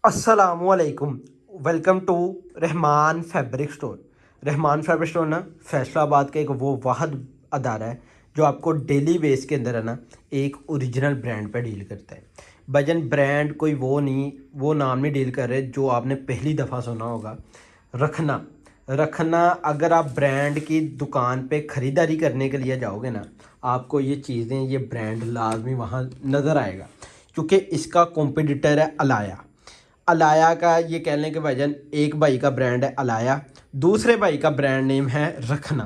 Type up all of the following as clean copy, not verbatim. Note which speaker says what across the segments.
Speaker 1: असलकुम। Welcome to Rahman fabric store. Rahman fabric store ना फैसलाबाद का एक वो वाहद अदारा है जो आपको डेली बेस के अंदर है ना एक ओरिजिनल ब्रांड पे डील करता है। भजन ब्रांड कोई वो नहीं, वो नाम नहीं डील कर रहे जो आपने पहली दफ़ा सुना होगा। रखना रखना अगर आप ब्रांड की दुकान पे ख़रीदारी करने के लिए जाओगे ना, आपको ये चीज़ें, ये ब्रांड लाजमी वहाँ नज़र आएगा, क्योंकि इसका कॉम्पिटिटर है अलाया। अलाया का ये कह लें कि भाईजान एक भाई का ब्रांड है अलाया, दूसरे भाई का ब्रांड नेम है रखना।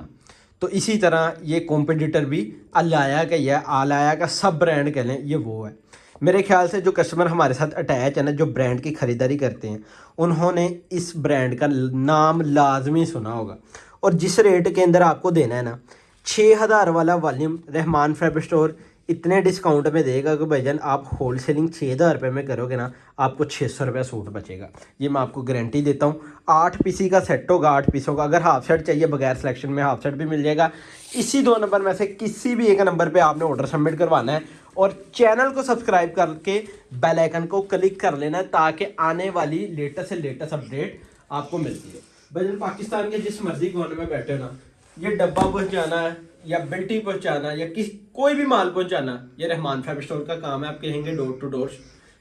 Speaker 1: तो इसी तरह ये कॉम्पिटिटर भी अलाया का ही है। अलाया का सब ब्रांड कह लें ये वो है। मेरे ख्याल से जो कस्टमर हमारे साथ अटैच है ना, जो ब्रांड की ख़रीदारी करते हैं, उन्होंने इस ब्रांड का नाम लाजमी सुना होगा। और जिस रेट के अंदर आपको देना है ना, 6,000 वाला वॉल्यूम रहमान फैब्रिक स्टोर इतने डिस्काउंट में देगा कि भाईजान आप होलसेलिंग 6,000 रुपये में करोगे ना, आपको 600 रुपये सूट बचेगा। ये मैं आपको गारंटी देता हूँ। 8 पीसी का सेट होगा, 8 पीसों का। अगर हाफ सेट चाहिए बगैर सिलेक्शन में हाफ सेट भी मिल जाएगा। इसी 2 नंबर में से किसी भी एक नंबर पे आपने ऑर्डर सबमिट करवाना है और चैनल को सब्सक्राइब करके बेल आइकन को क्लिक कर लेना है, ताकि आने वाली लेटेस्ट से लेटेस्ट अपडेट आपको मिलती है। भाईजान पाकिस्तान के जिस मर्जी कोने में बैठे हो ना, ये डब्बा पहुंचाना है या बिल्टी पहुंचाना या कोई भी माल पहुंचाना, ये रहमान फैब्रिक स्टोर का काम है। आप कहेंगे डोर टू डोर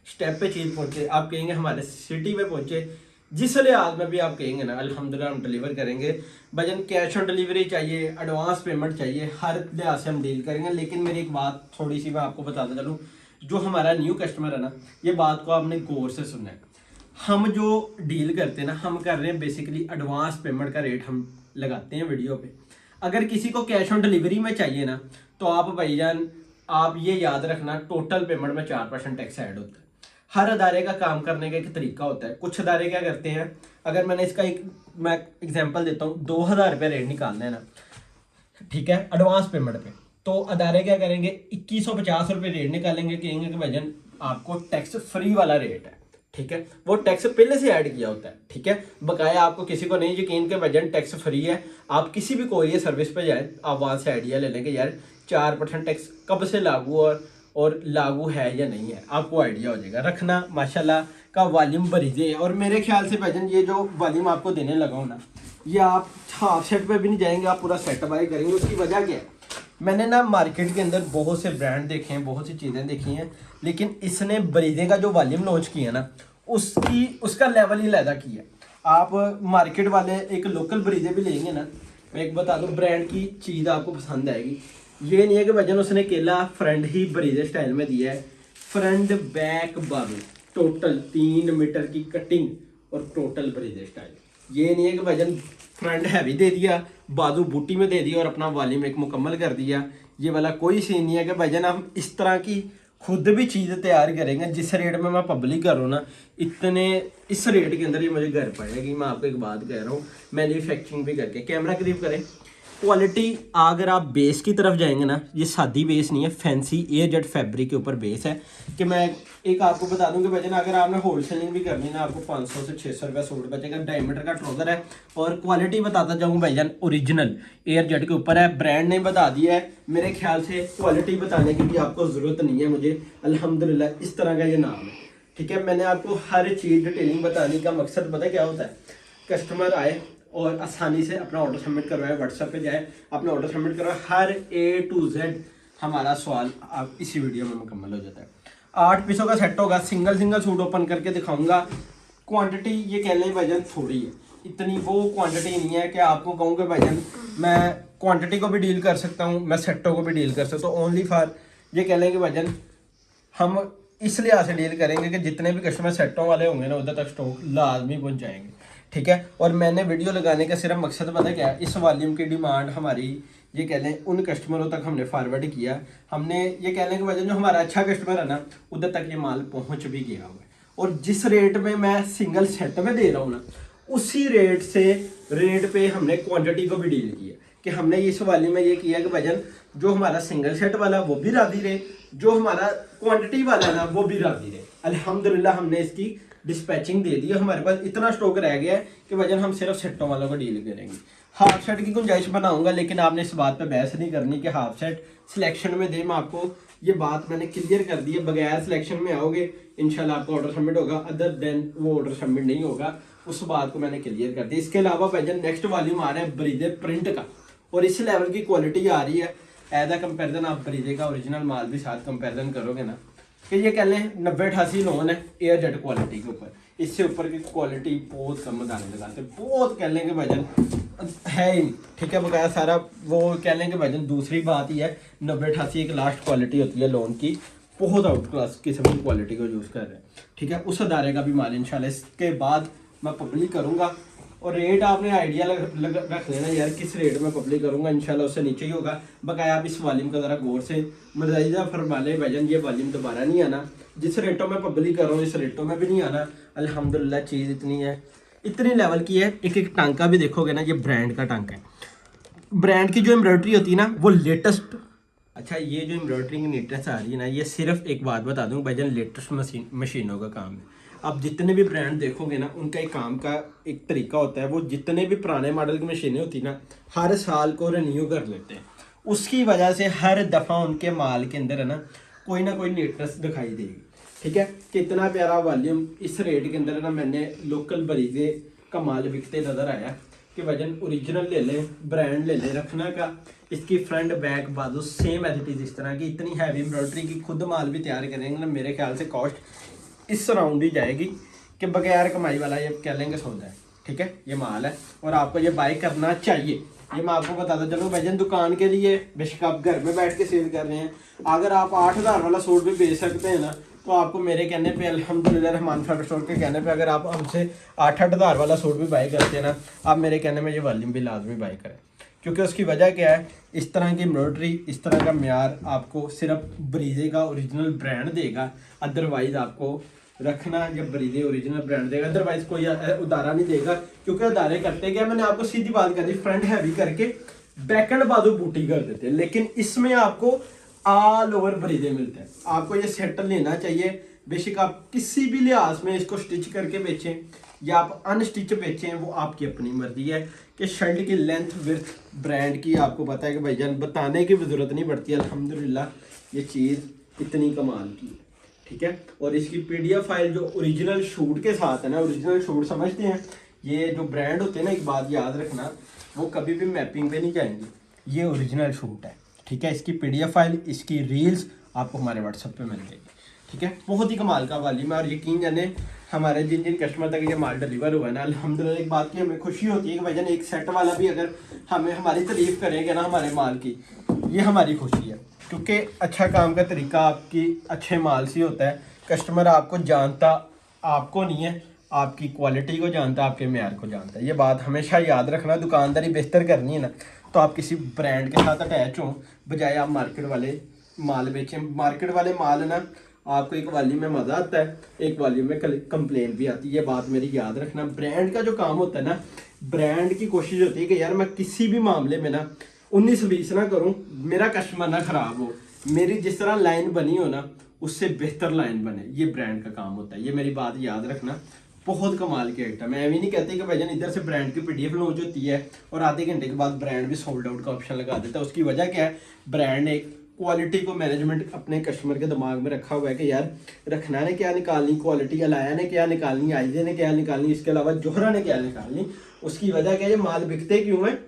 Speaker 1: स्टेप पे चीज़ पहुंचे, आप कहेंगे हमारे सिटी में पहुंचे, जिस लिहाज में भी आप कहेंगे ना, अल्हम्दुलिल्लाह हम डिलीवर करेंगे। भजन कैश ऑन डिलीवरी चाहिए, एडवांस पेमेंट चाहिए, हर लिहाज से हम डील करेंगे। लेकिन मेरी एक बात थोड़ी सी मैं आपको बताता चलूँ, जो हमारा न्यू कस्टमर है ना, ये बात को आपने गौर से सुनना है। हम जो डील करते हैं ना, हम कर रहे हैं बेसिकली एडवांस पेमेंट का रेट हम लगाते हैं वीडियो पे। अगर किसी को कैश ऑन डिलीवरी में चाहिए ना, तो आप भाईजान आप ये याद रखना, टोटल पेमेंट में 4% टैक्स ऐड होता है। हर अदारे का काम करने का एक तरीका होता है। कुछ अदारे क्या करते हैं, अगर मैंने इसका मैं एग्जांपल देता हूँ, 2,000 रुपये रेट निकालना है ना, ठीक है, एडवांस पेमेंट पे, तो अदारे क्या करेंगे, 2150 रुपये रेट निकालेंगे, कहेंगे कि भाईजान आपको टैक्स फ्री वाला रेट है। ठीक है, वो टैक्स पहले से ऐड किया होता है। ठीक है, बकाया आपको किसी को नहीं यकीन के वजन टैक्स फ्री है, आप किसी भी कोरियर सर्विस पे जाए, आप वहाँ से आइडिया ले लेंगे यार 4% टैक्स कब से लागू और लागू है या नहीं है, आपको आइडिया हो जाएगा। रखना माशाल्लाह का वॉल्यूम बरीजे है, और मेरे ख्याल से भाईजान ये जो वॉल्यूम आपको देने लगा हूँ ना, ये आप हाफ सेट पे भी नहीं जाएंगे, आप पूरा सेट बाय करेंगे। उसकी वजह क्या है, मैंने ना मार्केट के अंदर बहुत से ब्रांड देखे हैं, बहुत सी चीज़ें देखी हैं, लेकिन इसने बरीदे का जो वॉल्यूम लॉन्च किया ना, उसका लेवल ही लैदा किया। आप मार्केट वाले एक लोकल बरीदे भी लेंगे ना, मैं एक बता दूं, ब्रांड की चीज़ आपको पसंद आएगी। ये नहीं है कि वजन उसने केला फ्रंट ही बरीदे स्टाइल में दिया है, फ्रंट बैक बाजू टोटल 3 मीटर की कटिंग और टोटल बरीदे स्टाइल। ये नहीं है कि वजन फ्रंट हैवी दे दिया, बाजू बूटी में दे दिया और अपना वॉल्यूम एक मुकम्मल कर दिया। ये वाला कोई सीन नहीं है कि भजन हम इस तरह की खुद भी चीज़ तैयार करेंगे। जिस रेट में मैं पब्लिक कर रहा हूँ ना, इतने इस रेट के अंदर ये मुझे घर पड़ेगी। मैं आपको एक बात कह रहा हूँ, मैन्युफैक्चरिंग भी करके, कैमरा करीब करें, क्वालिटी अगर आप बेस की तरफ जाएंगे ना, ये सादी बेस नहीं है, फैंसी एयर जेट फैब्रिक के ऊपर बेस है। कि मैं एक आपको बता दूं कि भजन अगर आपने होलसेलिंग भी करनी ना, आपको 500 से 600 रुपये सूट बचेगा। डायमीटर का ट्राउजर है, और क्वालिटी बताता जाऊँ भाईजान, ओरिजिनल एयर जेट के ऊपर है, ब्रांड ने बता दिया है। मेरे ख्याल से क्वालिटी बताने की भी आपको ज़रूरत नहीं है मुझे, अल्हम्दुलिल्लाह इस तरह का ये नाम है। ठीक है, मैंने आपको हर चीज़ डिटेलिंग बताने का मकसद पता क्या होता है, कस्टमर आए और आसानी से अपना ऑर्डर सबमिट करवाए, व्हाट्सएप पे जाए, अपना ऑर्डर सबमिट करवाए, हर A to Z हमारा सवाल आप इसी वीडियो में मुकम्मल हो जाता है। 8 पीसों का सेट होगा, सिंगल सिंगल सूट ओपन करके दिखाऊंगा। क्वांटिटी ये कह लें भाईजान थोड़ी है, इतनी वो क्वांटिटी नहीं है कि आपको कहूँ कि भाईजान मैं क्वांटिटी को भी डील कर सकता हूँ, मैं सेटों को भी डील कर सकता हूँ। ओनली फॉर ये कह लें कि भाईजान हम इस लिहाज से डील करेंगे कि जितने भी कस्टमर सेटों वाले होंगे ना, उधर तक स्टॉक लाजमी पहुँच जाएंगे। ठीक है, और मैंने वीडियो लगाने का सिर्फ मकसद पता क्या है, इस वॉल्यूम की डिमांड हमारी ये कह लें उन कस्टमरों तक हमने फॉरवर्ड किया। हमने ये कह लें कि वजह जो हमारा अच्छा कस्टमर है ना, उधर तक ये माल पहुंच भी गया हुआ है। और जिस रेट में मैं सिंगल सेट में दे रहा हूँ ना, उसी रेट पे हमने क्वांटिटी को भी डील किया। कि हमने इस वॉल्यूम में ये किया कि वजन जो हमारा सिंगल सेट वाला वो भी राजी रहे, जो हमारा क्वांटिटी वाला ना वो भी राजी रहे। अल्हम्दुलिल्लाह हमने इसकी डिस्पैचिंग दे दी है। हमारे पास इतना स्टॉक रह गया है कि वजन हम सिर्फ सेटों वालों को डील करेंगे। हाफ सेट की गुंजाइश बनाऊंगा, लेकिन आपने इस बात पे बहस नहीं करनी कि हाफ सेट सिलेक्शन में दे। मैं आपको ये बात मैंने क्लियर कर दी है। बगैर सिलेक्शन में आओगे इंशाल्लाह आपका ऑर्डर सबमिट होगा, अदर देन वो ऑर्डर सबमिट नहीं होगा। उस बात को मैंने क्लियर कर दी। इसके अलावा भाईजान नेक्स्ट वॉल्यूम आ रहा है ब्रीदे प्रिंट का, और इस लेवल की क्वालिटी आ रही है। एज अ कंपेरिजन आप ब्रीदे का ओरिजिनल माल भी साथ कंपेरिजन करोगे ना, कि ये कह लें 90-88 लोन है एयर जेट क्वालिटी के ऊपर, इससे ऊपर की क्वालिटी बहुत कम दाने लगाते, बहुत कह लेंगे भाईजान है ही नहीं। ठीक है, बकाया सारा वो कह लेंगे भाईजान। दूसरी बात ही है 90-88 एक लास्ट क्वालिटी होती है लोन की, बहुत आउट क्लास किस्म की क्वालिटी को यूज़ कर रहे हैं। ठीक है, उस अदारे का भी माल इंशाल्लाह इसके बाद मैं पब्लिक करूँगा, और रेट आपने आइडिया रख लेना यार किस रेट में पब्लिक करूँगा, इंशाल्लाह उससे नीचे ही होगा। बकाया आप इस वॉल्यूम का ज़रा गौर से मुलाहिजा फरमा लें भाईजान, ये वॉल्यूम दोबारा नहीं आना। जिस रेटों में पब्लिक कर रहा हूँ इस रेटों में भी नहीं आना। अल्हम्दुलिल्लाह चीज़ इतनी है, इतनी लेवल की है। एक एक टांका भी देखोगे ना, ये ब्रांड का टांका है। ब्रांड की जो एम्ब्रॉयडरी होती है ना वो लेटेस्ट। अच्छा, ये जो एम्ब्रॉयडरी की नीटनेस आ रही है ना, ये सिर्फ एक बात बता दूँ भाईजान, लेटेस्ट मशीनों का काम है। अब जितने भी ब्रांड देखोगे ना, उनका एक काम का एक तरीका होता है, वो जितने भी पुराने मॉडल की मशीनें होती ना, हर साल को रिन्यू कर लेते हैं। उसकी वजह से हर दफ़ा उनके माल के अंदर है ना कोई नीटनेस दिखाई देगी। ठीक है, कितना प्यारा वॉल्यूम इस रेट के अंदर ना मैंने लोकल बरीजे का माल बिकते नज़र आया कि वजन ओरिजिनल ले लें, ब्रांड ले लें, रखना का इसकी फ्रंट बैक बाजू सेम एज इट इज़ इस तरह की। इतनी हैवी एम्ब्रॉयडरी की खुद माल भी तैयार करेंगे ना, मेरे ख्याल से कॉस्ट इस राउंड ही जाएगी कि बगैर कमाई वाला ये कह लेंगे सौदा है। ठीक है, ये माल है और आपको ये बाय करना चाहिए। ये मैं आपको बताता चलूँ भाईजान, दुकान के लिए बेशक आप घर में बैठ के सेल कर रहे हैं, अगर आप 8,000 वाला सूट भी बेच सकते हैं ना, तो आपको मेरे कहने पे अल्हम्दुलिल्लाह रहमान फैब्रिक स्टोर के कहने पे अगर आप हमसे 8,000 वाला सूट भी बाई करते हैं ना, आप मेरे कहने में ये वॉल्यूम भी लाजमी बाई करें। क्योंकि उसकी वजह क्या है, इस तरह की एम्ब्रॉयडरी, इस तरह का म्यार आपको सिर्फ ब्रीजे का ओरिजिनल ब्रांड देगा। अदरवाइज आपको रखना जब ब्रीजे ओरिजिनल ब्रांड देगा, अदरवाइज कोई उदारा नहीं देगा। क्योंकि उदारे करते क्या, मैंने आपको सीधी बात कर दी, फ्रंट हैवी करके बैक एंड बाजू बूटी कर देते हैं, लेकिन इसमें आपको ऑल ओवर ब्रीजे मिलते हैं। आपको ये सेट लेना चाहिए। बेशक आप किसी भी लिहाज में इसको स्टिच करके बेचें या आप अनस्टिच बेचें, वो आपकी अपनी मर्जी है। कि शर्ट की लेंथ विड्थ ब्रांड की आपको पता है कि भाईजान बताने की भी ज़रूरत नहीं पड़ती। अल्हम्दुलिल्लाह ये चीज़ इतनी कमाल की है। ठीक है, और इसकी PDF फाइल जो ओरिजिनल शूट के साथ है ना, ओरिजिनल शूट समझते हैं, ये जो ब्रांड होते हैं ना, एक बात याद रखना, वो कभी भी मैपिंग पे नहीं जाएंगे, ये ओरिजिनल शूट है। ठीक है, इसकी PDF फाइल, इसकी रील्स आपको हमारे WhatsApp पे मिल जाएगी। ठीक है, बहुत ही कमाल का वॉल्यूम है, और यकीन जाने हमारे जिन जिन कस्टमर तक ये माल डिलीवर हुआ है ना, अल्हम्दुलिल्लाह एक बात की हमें खुशी होती है कि भाईजान एक सेट वाला भी अगर हमें हमारी तारीफ करेंगे ना हमारे माल की, ये हमारी खुशी है। क्योंकि अच्छा काम का तरीका आपकी अच्छे माल से होता है। कस्टमर आपको जानता आपको नहीं है, आपकी क्वालिटी को जानता है, आपके म्यार को जानता है। ये बात हमेशा याद रखना। दुकानदारी बेहतर करनी है ना, तो आप किसी ब्रांड के साथ अटैच हो, बजाय आप मार्केट वाले माल बेचें। मार्केट वाले माल ना आपको एक वॉल्यूम में मज़ा आता है, एक वॉल्यूम में कंप्लेन भी आती है। ये बात मेरी याद रखना। ब्रांड का जो काम होता है ना, ब्रांड की कोशिश होती है कि यार मैं किसी भी मामले में ना 19-20 ना करूं, मेरा कस्टमर ना ख़राब हो, मेरी जिस तरह लाइन बनी हो ना उससे बेहतर लाइन बने। ये ब्रांड का काम होता है, ये मेरी बात याद रखना। बहुत कमाल के आइटम है। मैं भी नहीं कहते कि भाईजान इधर से ब्रांड की PDF लॉन्च होती है और आधे घंटे के बाद ब्रांड भी सोल्ड आउट का ऑप्शन लगा देता है। उसकी वजह क्या है, ब्रांड ने क्वालिटी को मैनेजमेंट अपने कस्टमर के दिमाग में रखा हुआ है कि यार रखना ने क्या निकालनी, क्वालिटी अलाया ने क्या निकालनी, आईजे ने क्या निकालनी, इसके अलावा जोहरा ने क्या निकालनी। उसकी वजह क्या है, ये माल बिकते क्यों है,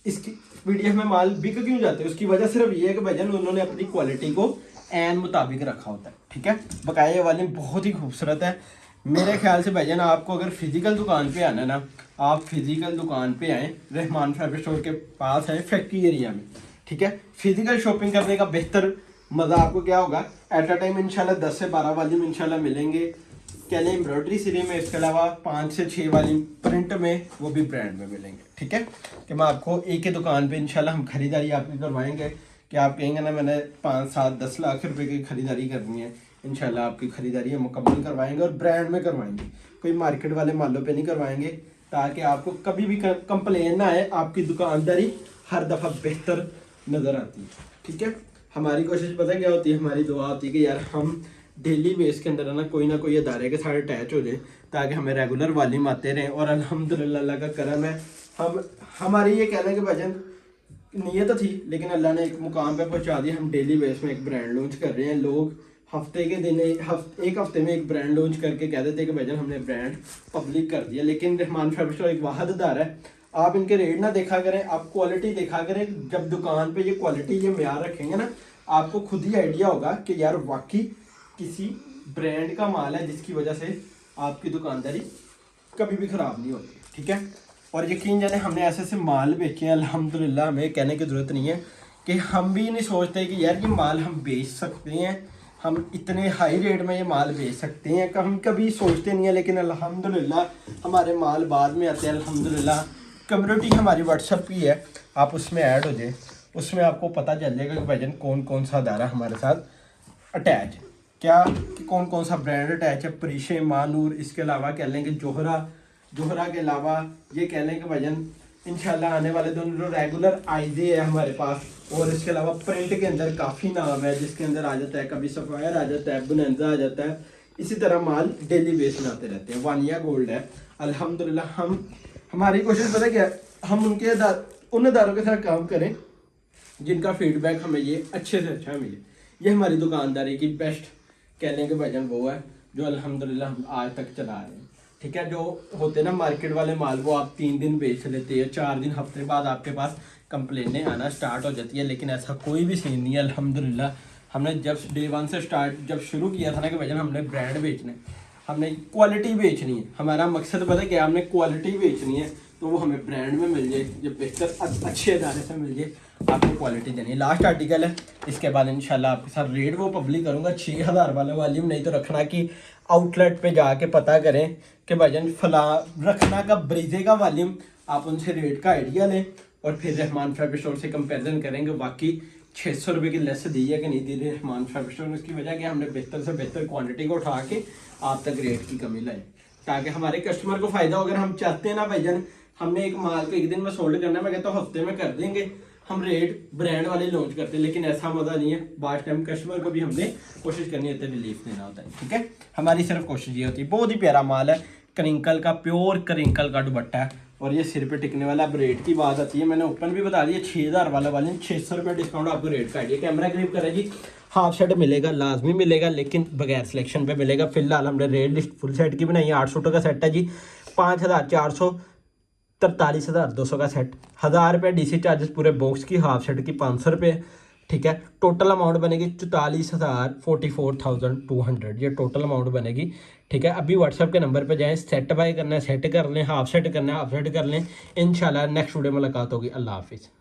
Speaker 1: इसकी PDF में माल बिक क्यों जाते हैं, उसकी वजह सिर्फ ये है कि भाईजान उन्होंने अपनी क्वालिटी को एन मुताबिक रखा होता है। ठीक है, बकाया वाली बहुत ही खूबसूरत है। मेरे ख्याल से भाईजान आपको अगर फिजिकल दुकान पे आना ना, आप फिजिकल दुकान पे आएँ, रहमान फैब्रिक स्टोर के पास है फैक्ट्री एरिया में। ठीक है, फिजिकल शॉपिंग करने का बेहतर मज़ा आपको क्या होगा, एट अ टाइम इंशाल्लाह 10 से 12 वॉल्यूम इंशाल्लाह मिलेंगे। कहले एम्ब्रॉयडरी सीरीज में, इसके अलावा 5 से 6 वॉल्यूम प्रिंट में, वो भी ब्रांड में मिलेंगे। ठीक है, कि मैं आपको एक ही दुकान पे इंशाल्लाह हम खरीदारी आपकी करवाएंगे कि आप कहेंगे ना मैंने 5, 7, 10 लाख रुपए की खरीदारी करनी है, इंशाल्लाह आपकी खरीदारी हम मुकम्मल करवाएंगे और ब्रांड में करवाएंगे, कोई मार्केट वाले मालों पे नहीं करवाएंगे, ताकि आपको कभी भी कंप्लेन ना आए। आपकी दुकानदारी हर दफ़ा बेहतर नज़र आती है। ठीक है, हमारी कोशिश पता क्या होती है, हमारी दुआ होती है कि यार हम डेली बेस के अंदर ना कोई अदारे के साथ अटैच हो जाए, ताकि हमें रेगुलर वॉल्यूम आते रहें। और अल्हम्दुलिल्लाह अल्लाह का करम है, हम हमारी ये कहना है कि भाईजान नीयत तो थी, लेकिन अल्लाह ने एक मुकाम पे पहुंचा दी। हम डेली बेस में एक ब्रांड लॉन्च कर रहे हैं। लोग हफ्ते के दिन एक हफ्ते में एक ब्रांड लॉन्च करके कह देते हैं कि भाईजान हमने ब्रांड पब्लिक कर दिया। लेकिन रहमान फैब्रिक स्टोर एक वाहिद अदारा है। आप इनके रेट ना देखा करें, आप क्वालिटी देखा करें। जब दुकान पे ये क्वालिटी ये म्यार रखेंगे ना, आपको खुद ही आइडिया होगा कि यार वाकई किसी ब्रांड का माल है, जिसकी वजह से आपकी दुकानदारी कभी भी ख़राब नहीं होती। ठीक है, और यकीन जाने हमने ऐसे ऐसे माल बेचे हैं अल्हम्दुलिल्लाह, हमें कहने की ज़रूरत नहीं है कि हम भी नहीं सोचते कि यार ये माल हम बेच सकते हैं, हम इतने हाई रेट में ये माल बेच सकते हैं, हम कभी सोचते नहीं है। लेकिन अल्हम्दुलिल्लाह हमारे माल बाद में आते हैं। अल्हम्दुलिल्लाह कम्युनिटी हमारी व्हाट्सएप की है, आप उसमें ऐड हो जाए, उसमें आपको पता चल जाएगा कि भाईजान कौन कौन सा अदारा हमारे साथ अटैच है, क्या कि कौन कौन सा ब्रांड अटैच है। परिशे, मानूर, इसके अलावा कह लें कि जोहरा के अलावा ये कह लें कि भाईजान इंशाल्लाह आने वाले दिनों जो रेगुलर आईजे है हमारे पास। और इसके अलावा प्रिंट के अंदर काफ़ी नाम है, जिसके अंदर आ जाता है कभी सफ़ायर आ जाता है, बुनंजा आ जाता है। इसी तरह माल डेली बेस में आते रहते हैं। वानिया गोल्ड है अल्हम्दुलिल्लाह। हमारी कोशिश पता क्या है, हम उन अदारों के साथ काम करें जिनका फीडबैक हमें ये अच्छे से अच्छा मिले। ये हमारी दुकानदारी की बेस्ट कह लें कि भाईजान वो है जो अल्हम्दुलिल्लाह हम आज तक चला रहे हैं। ठीक है, जो होते हैं ना मार्केट वाले माल, वो आप 3 दिन बेच लेते हैं, 4 दिन हफ्ते बाद आपके पास कंप्लेनें आना स्टार्ट हो जाती है। लेकिन ऐसा कोई भी सीन नहीं है अल्हम्दुलिल्लाह। हमने जब डे 1 से जब शुरू किया था ना कि भाईजान हमने ब्रांड बेचने, हमने क्वालिटी बेचनी है। हमारा मकसद पता है क्या, हमने क्वालिटी बेचनी है, तो वो हमें ब्रांड में मिल जाए, जब बेहतर अच्छे अदारे से मिल जाए, आपको क्वालिटी देनी है। लास्ट आर्टिकल है, इसके बाद इंशाल्लाह आपके साथ रेट वो पब्लिक करूँगा 6000 वाला वॉल्यूम। नहीं तो रखना कि आउटलेट पे जाके पता करें कि भाईजान फला रखना का ब्रीजे का वॉल्यूम, आप उनसे रेट का आइडिया लें और फिर रहमान फैब्रिक स्टोर से कंपेरिजन करेंगे वाकई 600 रुपये की लेस दी है कि नहीं दी रहमान फैब्रिक स्टोर में। उसकी वजह कि हमने बेहतर से बेहतर क्वांटिटी को उठा के आप तक रेट की कमी लाए, ताकि हमारे कस्टमर को फ़ायदा हो। अगर हम चाहते हैं ना भाईजान हमने एक माल को एक दिन में सोल्ड करना है, मैं कहता हूँ हफ्ते में कर देंगे, हम रेट ब्रांड वाले लॉन्च करते हैं। लेकिन ऐसा मज़ा नहीं है, बाद टाइम कस्टमर को भी हमने कोशिश करनी होती है, रिलीफ देना होता है। ठीक है, हमारी सिर्फ कोशिश ये होती है। बहुत ही प्यारा माल है, करिंकल का, प्योर करिंकल का दुपट्टा है, और ये सिर पे टिकने वाला। अब रेट की बात आती है, मैंने ओपन भी बता दिया 6000 वाले 600 रुपये डिस्काउंट आपको रेट का आइडिया। कैमरा करीब करें जी, हाफ सेट मिलेगा, लाजमी मिलेगा, लेकिन बगैर सिलेक्शन पे मिलेगा। फिलहाल हमने रेट लिस्ट फुल सेट की बनाई है। 800 का सेट है जी, 5400, 43,200 का सेट, 1000 रुपये DC चार्जेस पूरे बॉक्स की, हाफ सेट की 500 रुपये। ठीक है, टोटल अमाउंट बनेगी 44,044,200, ये टोटल अमाउंट बनेगी। ठीक है, अभी व्हाट्सएप के नंबर पे जाएं, सेट बाय करना है सेट कर लें, हाफ सेट करना है हाफ सेट कर लें। इंशाल्लाह नेक्स्ट वीडियो में मुलाकात होगी। अल्लाह हाफिज़।